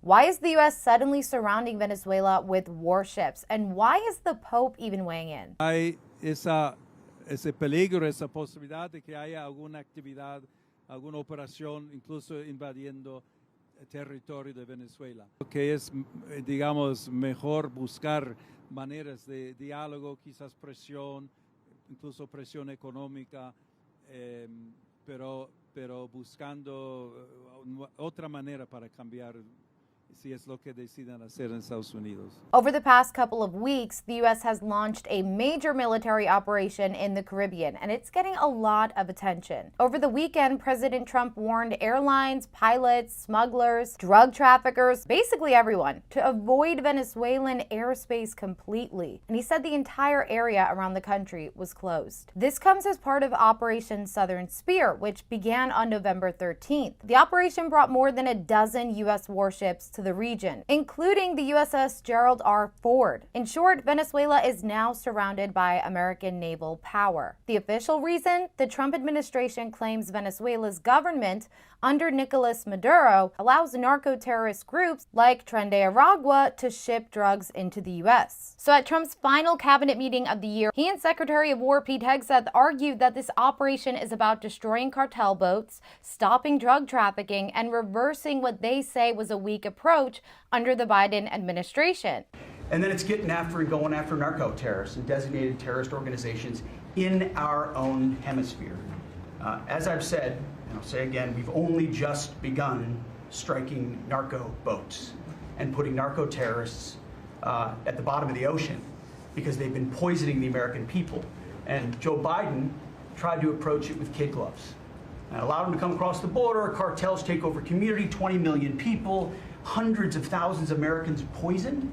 Why is the U.S. suddenly surrounding Venezuela with warships? And why is the Pope even weighing in? Hay ese peligro, esa posibilidad de que haya alguna actividad, alguna operación, incluso invadiendo el territorio de Venezuela. Que es, digamos, mejor buscar maneras de diálogo, quizás presión, incluso presión económica, pero buscando otra manera para cambiar si es lo que deciden hacer en Estados Unidos. Over the past couple of weeks, the U.S. has launched a major military operation in the Caribbean, and it's getting a lot of attention. Over the weekend, President Trump warned airlines, pilots, smugglers, drug traffickers, basically everyone, to avoid Venezuelan airspace completely. And he said the entire area around the country was closed. This comes as part of Operation Southern Spear, which began on November 13th. The operation brought more than a dozen U.S. warships to the region, including the USS Gerald R. Ford. In short, Venezuela is now surrounded by American naval power. The official reason? The Trump administration claims Venezuela's government under Nicolás Maduro allows narco-terrorist groups like Tren de Aragua to ship drugs into the U.S. So at Trump's final cabinet meeting of the year, he and Secretary of War Pete Hegseth argued that this operation is about destroying cartel boats, stopping drug trafficking, and reversing what they say was a weak approach under the Biden administration. And then it's getting after and going after narco-terrorists and designated terrorist organizations in our own hemisphere. As I've said, and I'll say again, we've only just begun striking narco boats and putting narco-terrorists at the bottom of the ocean because they've been poisoning the American people. And Joe Biden tried to approach it with kid gloves. And allowed them to come across the border, cartels take over community, 20 million people, hundreds of thousands of Americans poisoned.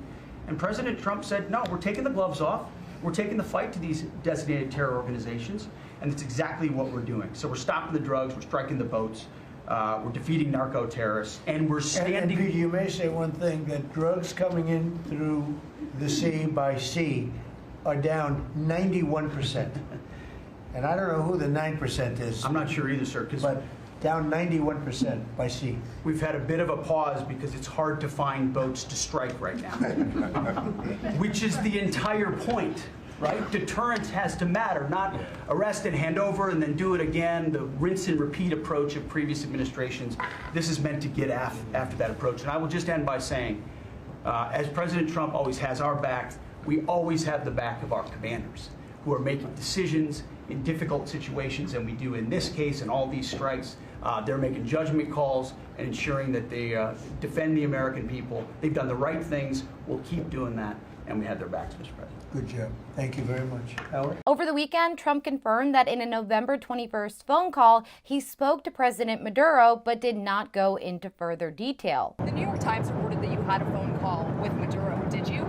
And President Trump said, no, we're taking the gloves off. We're taking the fight to these designated terror organizations, and it's exactly what we're doing. So we're stopping the drugs, we're striking the boats, we're defeating narco-terrorists, and we're standing... And Pete, you may say one thing, that drugs coming in through the sea by sea are down 91%. And I don't know who the 9% is. I'm not sure either, sir, because... But down 91% by sea. We've had a bit of a pause because it's hard to find boats to strike right now. Which is the entire point, right? Deterrence has to matter, not arrest and hand over and then do it again, the rinse and repeat approach of previous administrations. This is meant to get after that approach. And I will just end by saying, as President Trump always has our back, we always have the back of our commanders who are making decisions in difficult situations, and we do in this case and all these strikes. They're making judgment calls and ensuring that they defend the American people. They've done the right things. We'll keep doing that, and we have their backs, Mr. President. Good job. Thank you very much. Howard? Over the weekend, Trump confirmed that in a November 21st phone call, he spoke to President Maduro, but did not go into further detail. The New York Times reported that you had a phone call with Maduro. Did you?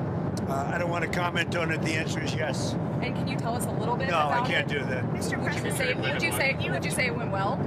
I don't want to comment on it. The answer is yes. And can you tell us a little bit No, about I can't it? do that. Mr. President, would you say it went well?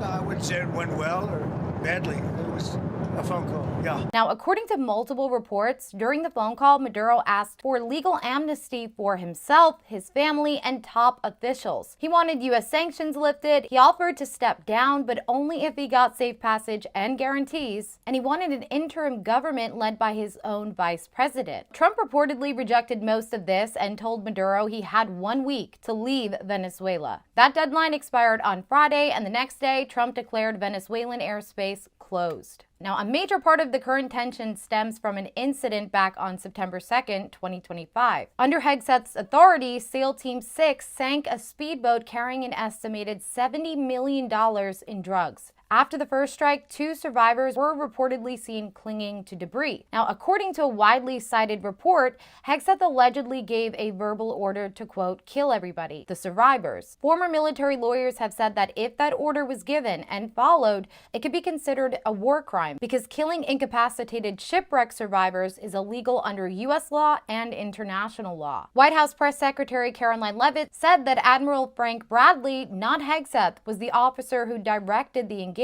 I wouldn't say it went well or badly. It was a phone call, yeah. Now, according to multiple reports, during the phone call, Maduro asked for legal amnesty for himself, his family, and top officials. He wanted U.S. sanctions lifted. He offered to step down, but only if he got safe passage and guarantees. And he wanted an interim government led by his own vice president. Trump reportedly rejected most of this and told Maduro he had 1 week to leave Venezuela. That deadline expired on Friday, and the next day, Trump declared Venezuelan airspace closed. Now, a major part of the current tension stems from an incident back on September 2nd, 2025. Under Hegseth's authority, SEAL Team 6 sank a speedboat carrying an estimated $70 million in drugs. After the first strike, 2 survivors were reportedly seen clinging to debris. Now, according to a widely cited report, Hegseth allegedly gave a verbal order to, quote, kill everybody, the survivors. Former military lawyers have said that if that order was given and followed, it could be considered a war crime because killing incapacitated shipwreck survivors is illegal under U.S. law and international law. White House Press Secretary Caroline Leavitt said that Admiral Frank Bradley, not Hegseth, was the officer who directed the engagement,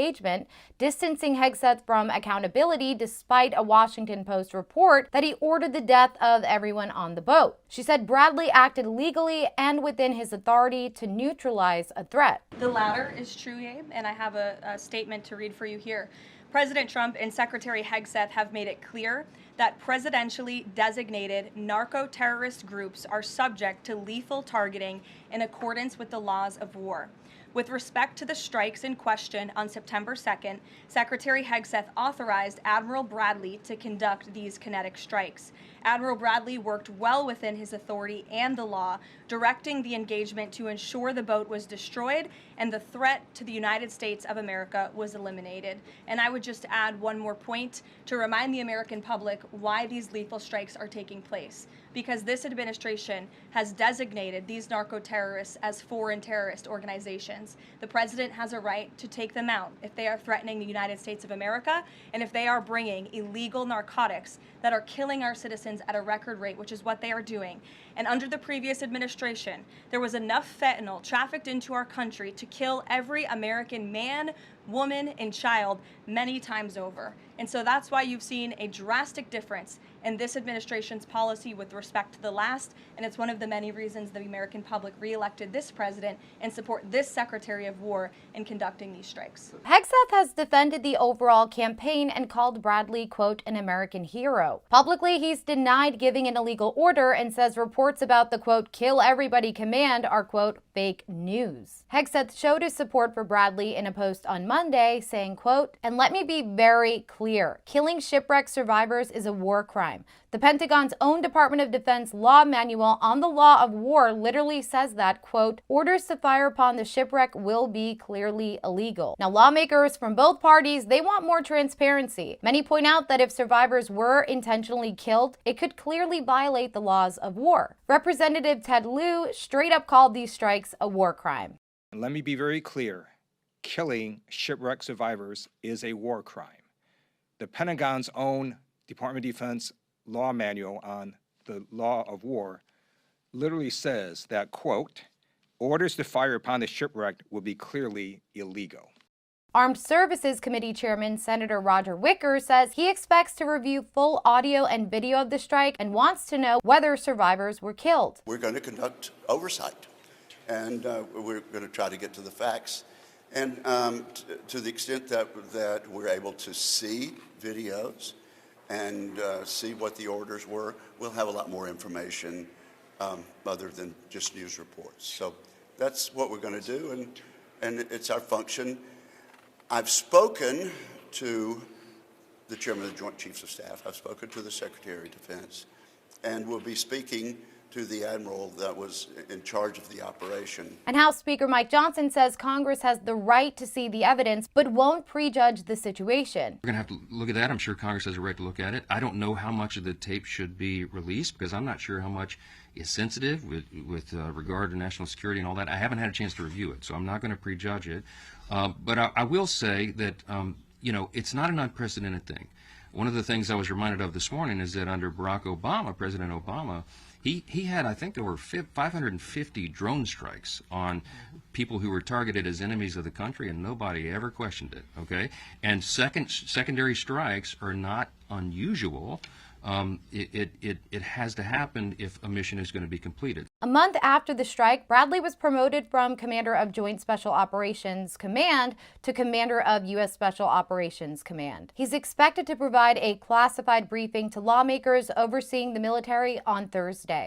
distancing Hegseth from accountability despite a Washington Post report that he ordered the death of everyone on the boat. She said Bradley acted legally and within his authority to neutralize a threat. The latter is true, Abe, and I have a statement to read for you here. President Trump and Secretary Hegseth have made it clear that presidentially designated narco-terrorist groups are subject to lethal targeting in accordance with the laws of war. With respect to the strikes in question on September 2nd, Secretary Hegseth authorized Admiral Bradley to conduct these kinetic strikes. Admiral Bradley worked well within his authority and the law, directing the engagement to ensure the boat was destroyed and the threat to the United States of America was eliminated. And I would just add one more point to remind the American public why these lethal strikes are taking place. Because this administration has designated these narco-terrorists as foreign terrorist organizations. The president has a right to take them out if they are threatening the United States of America and if they are bringing illegal narcotics that are killing our citizens at a record rate, which is what they are doing. And under the previous administration, there was enough fentanyl trafficked into our country to kill every American man, woman, and child many times over. And so that's why you've seen a drastic difference in this administration's policy with respect to the last, and it's one of the many reasons the American public reelected this president and support this Secretary of War in conducting these strikes. Hegseth has defended the overall campaign and called Bradley, quote, an American hero. Publicly, he's denied giving an illegal order and says reports about the, quote, kill everybody command are, quote, fake news. Hegseth showed his support for Bradley in a post on Monday, saying, quote, and let me be very clear, killing shipwreck survivors is a war crime. The Pentagon's own Department of Defense law manual on the law of war literally says that, quote, orders to fire upon the shipwreck will be clearly illegal. Now, lawmakers from both parties, they want more transparency. Many point out that if survivors were intentionally killed, it could clearly violate the laws of war. Representative Ted Lieu straight up called these strikes a war crime. Let me be very clear. Killing shipwreck survivors is a war crime. The Pentagon's own Department of Defense law manual on the law of war literally says that, quote, orders to fire upon the shipwreck will be clearly illegal. Armed Services Committee Chairman Senator Roger Wicker says he expects to review full audio and video of the strike and wants to know whether survivors were killed. We're going to conduct oversight, and we're going to try to get to the facts. And to the extent that we're able to see videos and see what the orders were, we'll have a lot more information other than just news reports. So that's what we're going to do, and it's our function. I've spoken to the Chairman of the Joint Chiefs of Staff. I've spoken to the Secretary of Defense, and we'll be speaking to the admiral that was in charge of the operation. And House Speaker Mike Johnson says Congress has the right to see the evidence, but won't prejudge the situation. We're going to have to look at that. I'm sure Congress has a right to look at it. I don't know how much of the tape should be released because I'm not sure how much is sensitive with regard to national security and all that. I haven't had a chance to review it, so I'm not going to prejudge it. But I will say that, you know, it's not an unprecedented thing. One of the things I was reminded of this morning is that under Barack Obama, President Obama, he had, I think, over 550 drone strikes on people who were targeted as enemies of the country, and nobody ever questioned it, okay? And secondary strikes are not unusual. It has to happen if a mission is going to be completed. A month after the strike, Bradley was promoted from Commander of Joint Special Operations Command to Commander of U.S. Special Operations Command. He's expected to provide a classified briefing to lawmakers overseeing the military on Thursday.